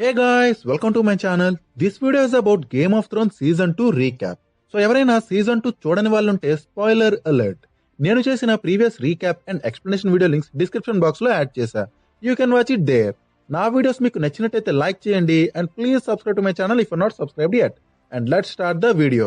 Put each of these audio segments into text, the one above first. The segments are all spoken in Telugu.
Hey guys, welcome to my channel. This video is about Game of Thrones Season 2 recap. So ఎవరైనా సీజన్ 2 చూడని వాళ్ళు ఉంటే స్పాయిలర్ అలర్ట్. నేను చేసిన previous recap and explanation video links description box లో యాడ్ చేశా. You can watch it there. నా వీడియోస్ మీకు నచ్చినట్టయితే లైక్ చేయండి and please subscribe to my channel if not subscribed yet. And let's start the video.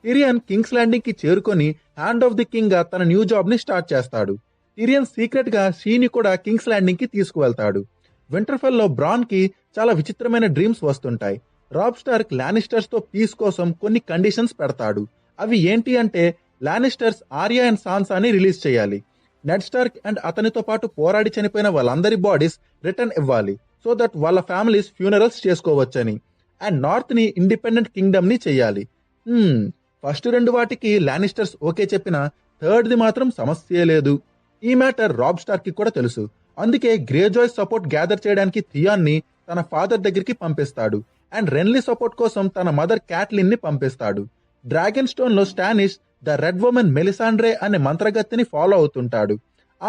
Tyrion King's Landing కి చేరుకొని హ్యాండ్ ఆఫ్ ది కింగ్ గా తన న్యూ జాబ్ ని స్టార్ట్ చేస్తాడు. టిరియన్ సీక్రెట్ గా షీని కూడా కింగ్స్ ల్యాండింగ్ కి తీసుకువెళ్తాడు. వింటర్ఫెల్ లో బ్రాన్ కి చాలా విచిత్రమైన డ్రీమ్స్ వస్తుంటాయి. రాబ్ స్టార్క్ లానిస్టర్స్ తో పీస్ కోసం కొన్ని కండిషన్స్ పెడతాడు. అవి ఏంటి అంటే లానిస్టర్స్ ఆర్యా అండ్ సాన్సాని రిలీజ్ చేయాలి. నెడ్ స్టార్క్ అండ్ అతనితో పాటు పోరాడి చనిపోయిన వాళ్ళందరి బాడీస్ రిటర్న్ ఇవ్వాలి సో దట్ వాళ్ళ ఫ్యామిలీస్ ఫ్యూనరల్స్ చేసుకోవచ్చని. అండ్ నార్త్ ని ఇండిపెండెంట్ కింగ్డమ్ ని చెయ్యాలి. ఫస్ట్ రెండు వాటికి లానిస్టర్స్ ఓకే చెప్పినా థర్డ్ ది మాత్రం సమస్యే లేదు. ఈ మ్యాటర్ రాబ్ స్టార్క్ కి కూడా తెలుసు. అందుకే గ్రేజాయ్ సపోర్ట్ గ్యాదర్ చేయడానికి థియాన్ ని తన ఫాదర్ దగ్గరికి పంపిస్తాడు. అండ్ రెన్లీ సపోర్ట్ కోసం తన మదర్ క్యాట్లిన్ ని పంపిస్తాడు. డ్రాగన్ స్టోన్ లో స్టానిష్ ద రెడ్ ఉమెన్ మెలిసాండ్రే అనే మంత్రగత్తెని ఫాలో అవుతుంటాడు.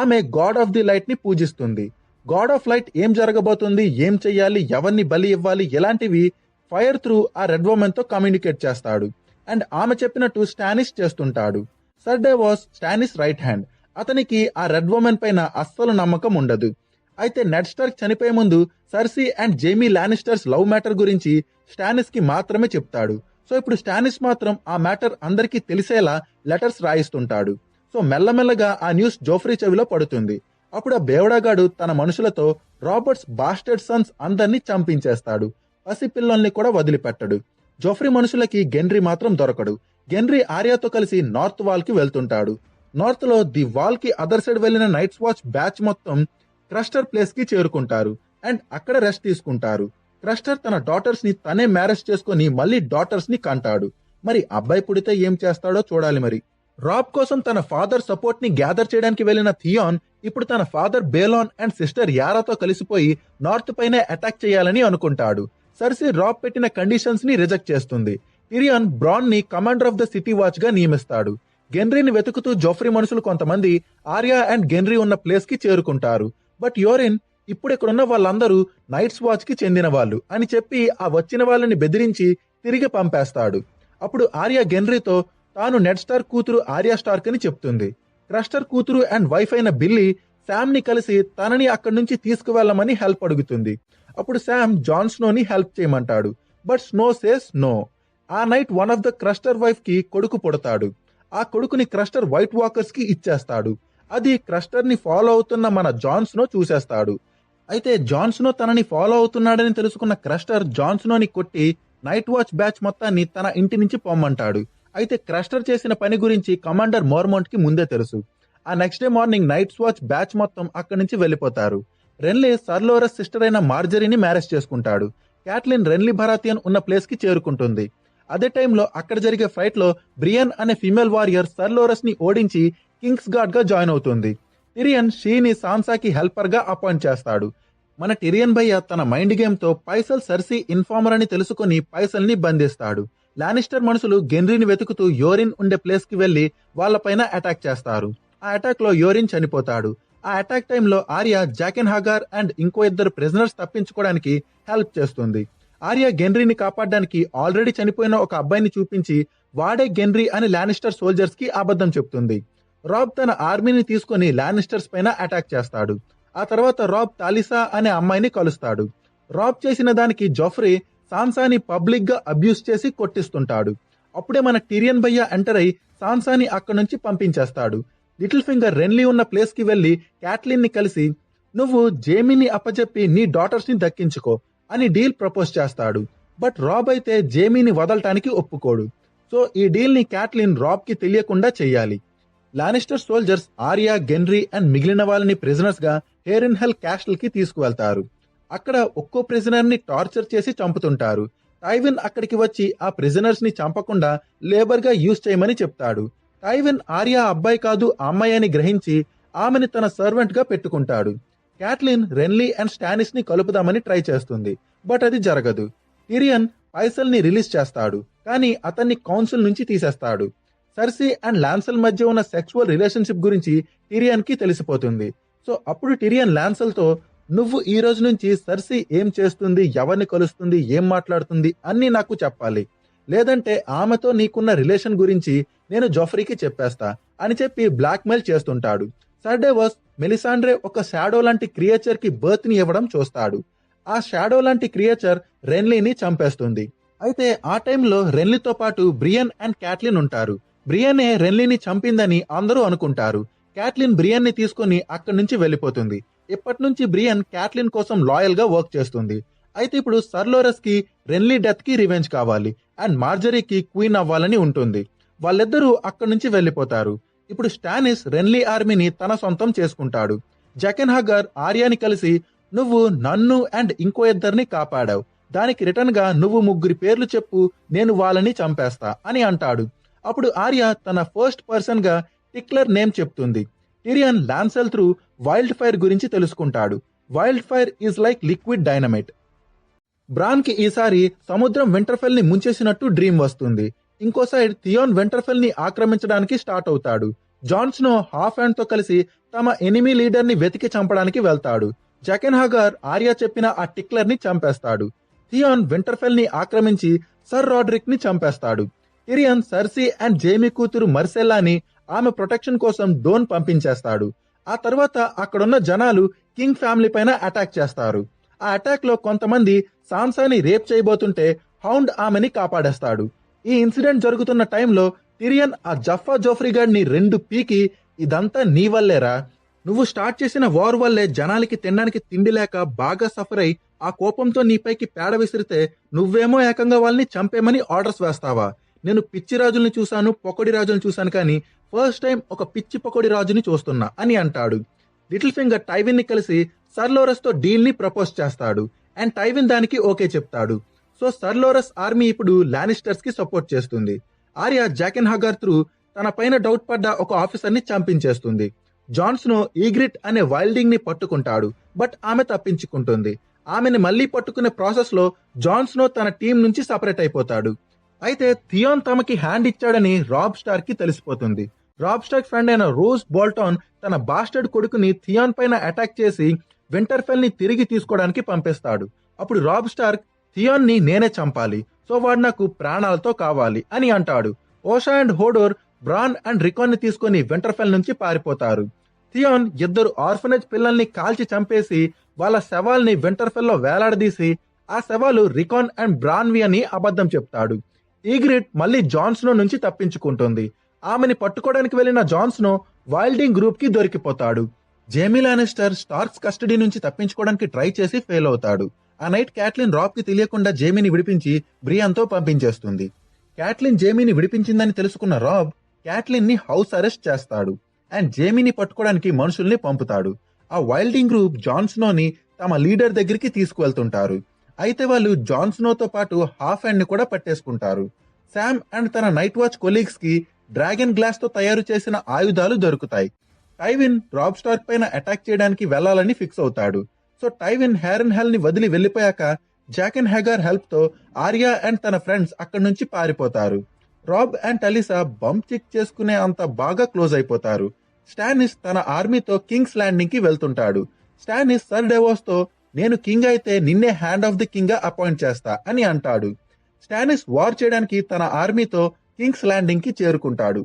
ఆమె గాడ్ ఆఫ్ ది లైట్ ని పూజిస్తుంది. గాడ్ ఆఫ్ లైట్ ఏం జరగబోతుంది, ఏం చెయ్యాలి, ఎవరిని బలి ఇవ్వాలి, ఇలాంటివి ఫైర్ త్రూ ఆ రెడ్ ఉమెన్ తో కమ్యూనికేట్ చేస్తాడు. అండ్ ఆమె చెప్పినట్టు స్టానిష్ చేస్తుంటాడు. సర్డే వాస్ స్టానిష్ రైట్ హ్యాండ్. అతనికి ఆ రెడ్ ఉమెన్ పైన అస్సలు నమ్మకం ఉండదు. అయితే నెడ్ స్టార్క్ చనిపోయే ముందు Cersei and Jaime Lannisters love matter గురించి స్టానిస్ కి మాత్రమే చెప్తాడు. సో ఇప్పుడు స్టానిస్ మాత్రం ఆ మ్యాటర్ అందరికీ తెలిసేలా లెటర్స్ రాయిస్తుంటాడు. సో మెల్లమెల్లగా ఆ న్యూస్ జోఫ్రీ చెవిలో పడుతుంది. అప్పుడు ఆ బేవడాగాడు తన మనుషులతో రాబర్ట్స్ బాస్టర్డ్ సన్స్ అందరినీ చంపించేస్తాడు. పసిపిల్లల్ని కూడా వదిలిపెట్టడు. జోఫ్రీ మనుషులకి గెన్రీ మాత్రం దొరకడు. గెన్రీ ఆర్యాతో కలిసి నార్త్ వాల్ కి వెళ్తుంటాడు. నార్త్ లో ది వాల్ కి అదర్ సైడ్ వెళ్లిన నైట్స్ వాచ్ బ్యాచ్ మొత్తం క్రస్టర్ ప్లేస్ కి చేరుకుంటారు. అండ్ అక్కడ రెస్ట్ తీసుకుంటారు. క్రస్టర్ తన డాటర్స్ ని తనే మ్యారేజ్ చేసుకుని మళ్ళీ డాటర్స్ ని కంటాడు. మరి అబ్బాయి పుడితే ఏం చేస్తాడో చూడాలి. మరి రాబ్ కోసం తన ఫాదర్ సపోర్ట్ ని గ్యాదర్ చేయడానికి వెళ్లిన థియాన్ ఇప్పుడు తన ఫాదర్ బేలాన్ అండ్ సిస్టర్ యారాతో కలిసిపోయి నార్త్ పైనే అటాక్ చేయాలని అనుకుంటాడు. సర్సీ రాబ్ పెట్టిన కండిషన్స్ ని రిజెక్ట్ చేస్తుంది. టిరియాన్ బ్రాన్ ని commander of the city watch గా నియమిస్తాడు. గెన్రీని వెతుకుతూ జోఫ్రీ మనుషులు కొంతమంది ఆర్యా అండ్ గెన్రీ ఉన్న ప్లేస్ కి చేరుకుంటారు. బట్ యోరిన్ ఇప్పుడు ఇక్కడున్న వాళ్ళందరూ నైట్స్ వాచ్ కి చెందిన వాళ్ళు అని చెప్పి ఆ వచ్చిన వాళ్ళని బెదిరించి తిరిగి పంపేస్తాడు. అప్పుడు ఆర్యా గెన్రీతో తాను నెడ్ స్టార్ కూతురు ఆర్యా స్టార్క్ అని చెప్తుంది. క్రస్టర్ కూతురు అండ్ వైఫ్ అయిన బిల్లీ శామ్ ని కలిసి తనని అక్కడి నుంచి తీసుకువెళ్ళమని హెల్ప్ అడుగుతుంది. అప్పుడు శామ్ జాన్ స్నోని హెల్ప్ చేయమంటాడు. But Snow says no. ఆ night one of the Craster wife కి కొడుకు పుడతాడు. ఆ కొడుకుని క్రస్టర్ వైట్ వాకర్స్ కి ఇచ్చేస్తాడు. అది క్రస్టర్ ని ఫాలో అవుతున్న మన జాన్ స్నో చూసేస్తాడు. అయితే జాన్ స్నో తనని ఫాలో అవుతున్నాడని తెలుసుకున్న క్రస్టర్ జాన్ స్నోని కొట్టి నైట్ వాచ్ బ్యాచ్ మొత్తాన్ని తన ఇంటి నుంచి పొమ్మంటాడు. అయితే క్రస్టర్ చేసిన పని గురించి కమాండర్ మోర్మౌంట్ కి ముందే తెలుసు. ఆ next day morning nights watch batch మొత్తం అక్కడి నుంచి వెళ్లిపోతారు. రెన్లీ సర్లోరస్ సిస్టర్ అయిన మార్జరీని మ్యారేజ్ చేసుకుంటాడు. క్యాట్లిన్ రెన్లీ భరాతియన్ ఉన్న ప్లేస్ కి చేరుకుంటుంది. అదే టైంలో అక్కడ జరిగే ఫైట్ లో బ్రియన్ అనే ఫీమేల్ వారియర్ సర్లోరస్ ని ఓడించి కింగ్స్ గార్డ్ గా జాయిన్ అవుతుంది. టిరియన్ షీని సాన్సాకి హెల్పర్ గా అపాయింట్ చేస్తాడు. మన టిరియన్ భయ్య తన మైండ్ గేమ్ తో పైసల్ సర్సీ ఇన్ఫార్మర్ అని తెలుసుకుని పైసల్ ని బంధిస్తాడు. లానిస్టర్ మనుషులు గెన్రీని వెతుకుతూ యోరిన్ ఉండే ప్లేస్ కి వెళ్లి వాళ్ళపైన అటాక్ చేస్తారు. ఆ అటాక్ లో యోరిన్ చనిపోతాడు. ఆ అటాక్ టైంలో ఆర్యా జాకెన్ హగార్ అండ్ ఇంకో ఇద్దరు ప్రిజనర్స్ తప్పించుకోవడానికి హెల్ప్ చేస్తుంది. ఆర్యా గెన్రీని కాపాడడానికి ఆల్రెడీ చనిపోయిన ఒక అబ్బాయిని చూపించి వాడే గెన్రీ అని లానిస్టర్ సోల్జర్స్ కి అబద్ధం చెప్తుంది. రాబ్ తన ఆర్మీని తీసుకుని లానిస్టర్స్ పైన అటాక్ చేస్తాడు. ఆ తర్వాత రాబ్ తాలిసా అనే అమ్మాయిని కలుస్తాడు. రాబ్ చేసిన దానికి జోఫ్రీ సాన్సాని పబ్లిక్ గా అబ్యూస్ చేసి కొట్టిస్తుంటాడు. అప్పుడే మన టిరియన్ భయ్య ఎంటర్ అయి సాన్సాని అక్కడి నుంచి పంపించేస్తాడు. లిటిల్ ఫింగర్ రెన్లీ ఉన్న ప్లేస్ కి వెళ్లి క్యాట్లిన్ ని కలిసి నువ్వు జేమీని అప్పచెప్పి నీ డాటర్స్ ని దక్కించుకో అని డీల్ ప్రపోజ్ చేస్తాడు. బట్ రాబ్ అయితే జేమీని వదలటానికి ఒప్పుకోడు. సో ఈ డీల్ ని క్యాట్లిన్ రాబ్ కి తెలియకుండా చెయ్యాలి. లానిస్టర్ సోల్జర్స్ ఆర్యా గెన్రీ అండ్ మిగిలిన వాళ్ళని ప్రిజనర్స్ గా హెయిరెన్ హెల్ క్యాస్టల్ కి తీసుకువెళ్తారు. అక్కడ ఒక్కో ప్రిజనర్ ని టార్చర్ చేసి చంపుతుంటారు. టైవిన్ అక్కడికి వచ్చి ఆ ప్రిజనర్స్ ని చంపకుండా లేబర్ గా యూజ్ చేయమని చెప్తాడు. టైవిన్ ఆర్యా అబ్బాయి కాదు అమ్మాయి అని గ్రహించి ఆమెని తన సర్వెంట్ గా పెట్టుకుంటాడు. క్యాట్లిన్ రెన్లీ అండ్ స్టానిస్ ని కలుపుదామని ట్రై చేస్తుంది. బట్ అది జరగదు. టిరియన్ పైసల్ ని రిలీజ్ చేస్తాడు. కానీ అతన్ని కౌన్సిల్ నుంచి తీసేస్తాడు. సర్సీ అండ్ లాన్సెల్ మధ్య ఉన్న సెక్సువల్ రిలేషన్షిప్ గురించి టిరియన్ కి తెలిసిపోతుంది. సో అప్పుడు టిరియన్ లాన్సెల్ తో నువ్వు ఈ రోజు నుంచి సర్సీ ఏం చేస్తుంది, ఎవరిని కలుస్తుంది, ఏం మాట్లాడుతుంది అన్నీ నాకు చెప్పాలి. లేదంటే ఆమెతో నీకున్న రిలేషన్ గురించి నేను జోఫ్రీకి చెప్పేస్తా అని చెప్పి బ్లాక్మెయిల్ చేస్తుంటాడు. సర్ డేవోస్ మెలిసాండ్రే ఒక షాడో లాంటి క్రియేచర్ కి బర్త్ ని ఇవ్వడం చూస్తాడు. ఆ షాడో లాంటి క్రియేచర్ రెన్లీని చంపేస్తుంది. అయితే ఆ టైంలో రెన్లీతో పాటు బ్రియన్ అండ్ క్యాట్లిన్ ఉంటారు. బ్రియనే రెన్లీని చంపిందని అందరూ అనుకుంటారు. క్యాట్లిన్ బ్రియన్ ని తీసుకుని అక్కడి నుంచి వెళ్ళిపోతుంది. ఇప్పటి నుంచి బ్రియన్ క్యాట్లిన్ కోసం లాయల్ గా వర్క్ చేస్తుంది. అయితే ఇప్పుడు సర్ లోరస్ కి రెన్లీ డెత్ కి రివెంజ్ కావాలి అండ్ మార్జరీకి క్వీన్ అవ్వాలని ఉంటుంది. వాళ్ళిద్దరూ అక్కడి నుంచి వెళ్ళిపోతారు. ఇప్పుడు స్టానిస్ రెన్లీ ఆర్మీని తన సొంతం చేసుకుంటాడు. జకెన్ హగర్ ఆర్యాని కలిసి, నువ్వు నన్ను అండ్ ఇంకో ఇద్దరిని కాపాడావు, దానికి రిటర్న్ గా నువ్వు 3 పేర్లు చెప్పు, నేను వాళ్ళని చంపేస్తా అని అంటాడు. అప్పుడు ఆర్య తన ఫస్ట్ పర్సన్ గా టిక్లర్ నేమ్ చెప్తుంది. టిరియన్ లాన్సెల్ త్రూ వైల్డ్ ఫైర్ గురించి తెలుసుకుంటాడు. Wild fire is like liquid dynamite. Bran కి ఈసారి సముద్రం వింటర్ఫెల్ ని ముంచేసినట్టు డ్రీమ్ వస్తుంది. ఇంకో సైడ్ థియోన్ వింటర్ఫెల్ ని ఆక్రమించడానికి స్టార్ట్ అవుతాడు. జాన్ స్నో హాఫ్ హ్యాండ్ తో కలిసి తమ ఎనిమీ లీడర్ ని వెతికి చంపడానికి వెళ్తాడు. జకెన్ హగర్ ఆర్య చెప్పిన ఆ టిక్లర్ ని చంపేస్తాడు. థియోన్ వింటర్ఫెల్ ని ఆక్రమించి సర్ రాడ్రిక్ ని చంపేస్తాడు. టిరియన్ సర్సీ అండ్ జేమీ కూతురు మర్సెల్లాని ఆమె ప్రొటెక్షన్ కోసం డోన్ పంపించేస్తాడు. ఆ తర్వాత అక్కడున్న జనాలు కింగ్ ఫ్యామిలీ పైన అటాక్ చేస్తారు. ఆ అటాక్ లో కొంతమంది సాన్సాని రేప్ చేయబోతుంటే హౌండ్ ఆమెని కాపాడేస్తాడు. ఈ ఇన్సిడెంట్ జరుగుతున్న టైంలో టిరియన్ ఆ జఫా జోఫ్రీ గాడిని 2 పీకి, ఇదంతా నీ వల్లేరా, నువ్వు స్టార్ట్ చేసిన వార్ వల్లే జనాలకి తినడానికి తిండి లేక బాగా సఫర్ అయి ఆ కోపంతో నీపైకి పేడ విసిరితే నువ్వేమో ఏకంగా వాళ్ళని చంపేమని ఆర్డర్స్ వేస్తావా? నేను పిచ్చి రాజుల్ని చూశాను, పొకొడి రాజుల్ని చూశాను, కానీ ఫస్ట్ టైం ఒక పిచ్చి పొకొడి రాజుని చూస్తున్నా అని అంటాడు. లిటిల్ ఫింగర్ టైవిన్ ని కలిసి సర్ లోరస్ తో డీల్ ని ప్రపోజ్ చేస్తాడు అండ్ టైవిన్ దానికి ఓకే చెప్తాడు. సో సర్ లోరస్ ఆర్మీ ఇప్పుడు లానిస్టర్స్ కి సపోర్ట్ చేస్తుంది. ఆర్య జాకెన్ హగర్ త్రూ తన పైన డౌట్ పడ్డ ఒక ఆఫీసర్ ని చంపించేస్తుంది. జాన్ స్నో ఈగ్రిట్ అనే వైల్డింగ్ ని పట్టుకుంటాడు, బట్ ఆమె తప్పించుకుంటుంది. ఆమెని మళ్ళీ పట్టుకునే ప్రాసెస్ లో జాన్ స్నో తన టీం నుంచి సపరేట్ అయిపోతాడు. అయితే థియోన్ తమకి హ్యాండ్ ఇచ్చాడని రాబ్ స్టార్క్ కి తెలిసిపోతుంది. రాబ్ స్టార్క్ ఫ్రెండ్ అయిన రోజ్ బోల్టాన్ తన బాస్టర్డ్ కొడుకుని థియోన్ పైన అటాక్ చేసి వింటర్ఫెల్ ని తిరిగి తీసుకోవడానికి పంపిస్తాడు. అప్పుడు రాబ్ స్టార్క్ థియోన్ ని నేనే చంపాలి, సో వాడు నాకు ప్రాణాలతో కావాలి అని అంటాడు. ఓషా అండ్ హోడోర్ బ్రాన్ అండ్ రికాన్ ని తీసుకుని వింటర్ఫెల్ నుంచి పారిపోతారు. థియోన్ 2 ఆర్ఫనేజ్ పిల్లల్ని కాల్చి చంపేసి వాళ్ళ శవాల్ని వింటర్ఫెల్ లో వేలాడదీసి ఆ శవాలు రికాన్ అండ్ బ్రాన్వి అని అబద్ధం చెప్తాడు. ఈగ్రిట్ మళ్ళీ జాన్ స్నో నుంచి తప్పించుకుంటుంది. ఆమెని పట్టుకోవడానికి వెళ్లిన జాన్ స్నో వైల్డింగ్ గ్రూప్ కి దొరికిపోతాడు. జేమీ లానిస్టర్ స్టార్క్స్ కస్టడీ నుంచి తప్పించుకోవడానికి ట్రై చేసి ఫెయిల్ అవుతాడు. ఆ నైట్ క్యాట్లిన్ రాబ్ కి తెలియకుండా జేమీని విడిపించి బ్రియాన్ తో పంపించేస్తుంది. క్యాట్లిన్ జేమీని విడిపించిందని తెలుసుకున్న రాబ్ క్యాట్లిన్ ని హౌస్ అరెస్ట్ చేస్తాడు అండ్ జేమీని పట్టుకోవడానికి మనుషుల్ని పంపుతాడు. ఆ వైల్డింగ్ గ్రూప్ జాన్ స్నోని తమ లీడర్ దగ్గరికి తీసుకువెళ్తుంటారు. అయితే వాళ్ళు జాన్ స్నోతో పాటు హాఫ్ హ్యాండ్ ని కూడా పట్టేసుకుంటారు. శామ్ అండ్ తన నైట్ వాచ్ కొలీగ్స్ కి డ్రాగన్ గ్లాస్ తో తయారు చేసిన ఆయుధాలు దొరుకుతాయి. టైవిన్ రాబ్ స్టార్క్ పైన అటాక్ చేయడానికి వెళ్లాలని ఫిక్స్ అవుతాడు. సో టైవిన్ హ్యారన్ హెల్ ని వదిలి వెళ్లిపోయాక జాకెన్ హెగర్ హెల్ప్ తో ఆర్య అండ్ తన ఫ్రెండ్స్ అక్కడి నుంచి పారిపోతారు. రాబ్ అండ్ టలిసా బంప్ చెక్ చేసుకునే అంత బాగా క్లోజ్ అయిపోతారు. స్టానిస్ తన ఆర్మీతో కింగ్స్ ల్యాండింగ్ కి వెళ్తుంటాడు. స్టానిస్ సర్ డెవోస్ తో నేను కింగ్ అయితే నిన్నే హ్యాండ్ ఆఫ్ ది కింగ్ గా అపాయింట్ చేస్తా అని అంటాడు. స్టానిస్ వార్ చేయడానికి తన ఆర్మీతో కింగ్స్ ల్యాండింగ్ కి చేరుకుంటాడు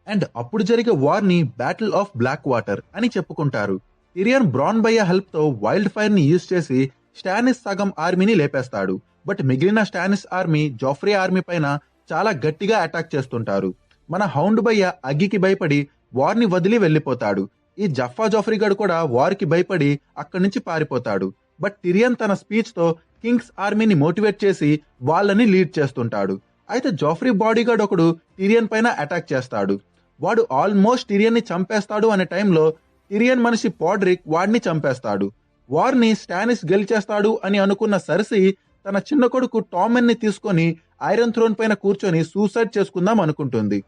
అండ్ అప్పుడు జరిగే వార్ ని బ్యాటిల్ ఆఫ్ బ్లాక్ వాటర్ అని చెప్పుకుంటారు. టిరియన్ బ్రాన్ బయ్య హెల్ప్ తో వైల్డ్ ఫైర్ ని యూజ్ చేసి స్టానిస్ సగం ఆర్మీని లేపేస్తాడు. బట్ మిగిలిన స్టానిస్ ఆర్మీ జోఫ్రీ ఆర్మీ పైన చాలా గట్టిగా అటాక్ చేస్తుంటారు. మన హౌండ్ బయ్య అగ్గికి భయపడి వార్ ని వదిలి వెళ్లిపోతాడు. ఈ జఫా జోఫ్రీ గడు కూడా వార్ కి భయపడి అక్కడి నుంచి పారిపోతాడు. బట్ టిరియన్ తన స్పీచ్ తో కింగ్స్ ఆర్మీని మోటివేట్ చేసి వాళ్ళని లీడ్ చేస్తుంటాడు. అయితే జోఫ్రీ బాడీగార్డ్ ఒకడు టిరియన్ పైన అటాక్ చేస్తాడు. వాడు ఆల్మోస్ట్ టిరియన్ ని చంపేస్తాడు అనే టైంలో టిరియన్ మనిషి పాడ్రిక్ వాడిని చంపేస్తాడు. వార్ ని స్టానిస్ గెలిచేస్తాడు అని అనుకున్న సర్సీ తన చిన్న కొడుకు టామెన్ ని తీసుకొని ఐరన్ థ్రోన్ పైన కూర్చొని సూసైడ్ చేసుకుందాం అనుకుంటుంది.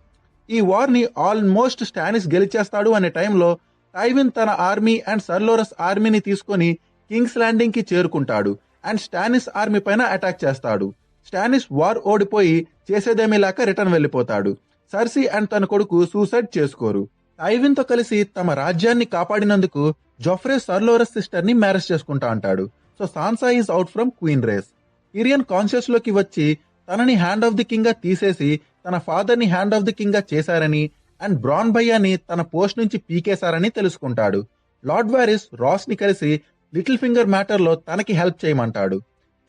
ఈ వార్ ని ఆల్మోస్ట్ స్టానిస్ గెలిచేస్తాడు అనే టైంలో టైవిన్ తన ఆర్మీ అండ్ సర్ లోరస్ ఆర్మీని తీసుకొని కింగ్స్ ల్యాండింగ్ కి చేరుకుంటాడు అండ్ స్టానిస్ ఆర్మీ పైన అటాక్ చేస్తాడు. స్టానిస్ వార్ ఓడిపోయి చేసేదేమీ లేక రిటర్న్ వెళ్లిపోతాడు. సర్సీ అండ్ తన కొడుకు సూసైడ్ చేసుకోరు. టైవిన్ తో కలిసి తమ రాజ్యాన్ని కాపాడినందుకు జొఫ్రే సర్లోరస్ సిస్టర్ ని మ్యారేజ్ చేసుకుంటా అంటాడు. So Sansa is out from queen race. Tyrion conscious లోకి వచ్చి తనని హ్యాండ్ ఆఫ్ ది కింగ్ గా తీసేసి తన ఫాదర్ ని హ్యాండ్ ఆఫ్ ది కింగ్ గా చేశారని అండ్ బ్రాన్ భయ్యాని తన పోస్ట్ నుంచి పీకేశారని తెలుసుకుంటాడు. లార్డ్ వారిస్ రాస్ ని కలిసి లిటిల్ ఫింగర్ మ్యాటర్ లో తనకి హెల్ప్ చేయమంటాడు.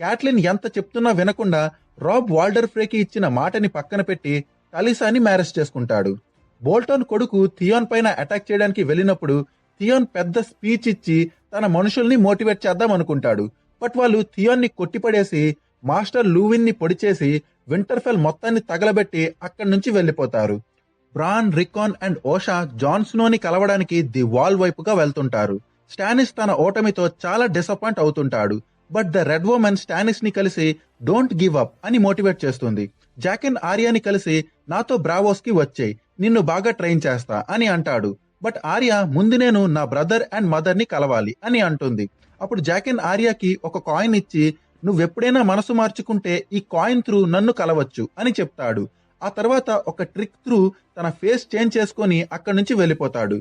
క్యాట్లిన్ ఎంత చెప్తున్నా వినకుండా రాబ్ వాల్డర్ ఫ్రేకి ఇచ్చిన మాటని పక్కన పెట్టి టలీసాని మ్యారేజ్ చేసుకుంటాడు. బోల్టన్ కొడుకు థియోన్ పైన అటాక్ చేయడానికి వెళ్ళినప్పుడు థియోన్ పెద్ద స్పీచ్ ఇచ్చి తన మనుషుల్ని మోటివేట్ చేద్దాం అనుకుంటాడు. బట్ వాళ్ళు థియోన్ ని కొట్టిపడేసి మాస్టర్ లూవిన్ ని పొడిచేసి వింటర్ఫెల్ మొత్తాన్ని తగలబెట్టి అక్కడి నుంచి వెళ్లిపోతారు. Bran, Rickon and Osha Jon స్నోని కలవడానికి ది వాల్ వైపుగా వెళ్తుంటారు. స్టానిస్ తన ఓటమితో చాలా డిసప్పాయింట్ అవుతుంటాడు. But the Red Woman Stannis ని కలిసి డోంట్ గివ్ అప్ అని మోటివేట్ చేస్తుంది. జాకెన్ ఆర్యాని కలిసి నాతో బ్రావోస్ కి వచ్చేయ్, నిన్ను బాగా ట్రైన్ చేస్తా అని అంటాడు. బట్ ఆర్య ముందు నేను నా బ్రదర్ అండ్ మదర్ ని కలవాలి అని అంటుంది. అప్పుడు జాకెన్ ఆర్యాకి ఒక కాయిన్ ఇచ్చి నువ్వెప్పుడైనా మనసు మార్చుకుంటే ఈ కాయిన్ త్రూ నన్ను కలవచ్చు అని చెప్తాడు. ఆ తర్వాత ఒక ట్రిక్ త్రూ తన ఫేస్ చేంజ్ చేసుకొని అక్కడి నుంచి వెళ్ళిపోతాడు.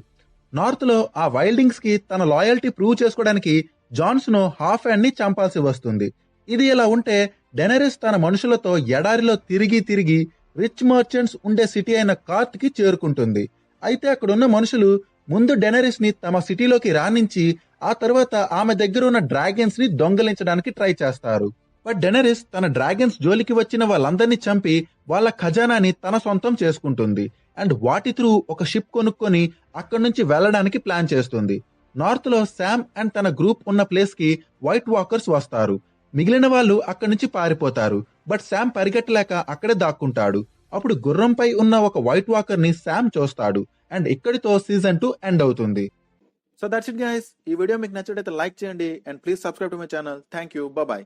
నార్త్ లో ఆ వైల్డింగ్స్ కి తన లాయల్టీ ప్రూవ్ చేసుకోవడానికి జాన్ స్నో హాఫ్ హ్యాండ్ ని చంపాల్సి వస్తుంది. ఇది ఇలా ఉంటే డెనరిస్ తన మనుషులతో ఎడారిలో తిరిగి తిరిగి రిచ్ మర్చెంట్స్ ఉండే సిటీ అయిన కార్త్ కి చేరుకుంటుంది. అయితే అక్కడున్న మనుషులు ముందు డెనరిస్ ని తమ సిటీలోకి రానించి ఆ తర్వాత ఆమె దగ్గర ఉన్న డ్రాగన్స్ ని దొంగలించడానికి ట్రై చేస్తారు. బట్ డెనరిస్ తన డ్రాగన్స్ జోలికి వచ్చిన వాళ్ళందరినీ చంపి వాళ్ళ ఖజానాని తన సొంతం చేసుకుంటుంది అండ్ వాటి త్రూ ఒక షిప్ కొనుక్కొని అక్కడి నుంచి వెళ్ళడానికి ప్లాన్ చేస్తుంది. నార్త్ లో శామ్ అండ్ తన గ్రూప్ ఉన్న ప్లేస్ కి వైట్ వాకర్స్ వస్తారు. మిగిలిన వాళ్ళు అక్కడి నుంచి పారిపోతారు. బట్ శామ్ పరిగెట్టలేక అక్కడే దాక్కుంటాడు. అప్పుడు గుర్రంపై ఉన్న ఒక వైట్ వాకర్ ని శామ్ చూస్తాడు అండ్ ఇక్కడితో సీజన్ 2 ఎండ్ అవుతుంది. So that's it guys. ఈ వీడియో మీకు నచ్చినట్లయితే లైక్ చేయండి and please subscribe to my channel. Thank you. Bye.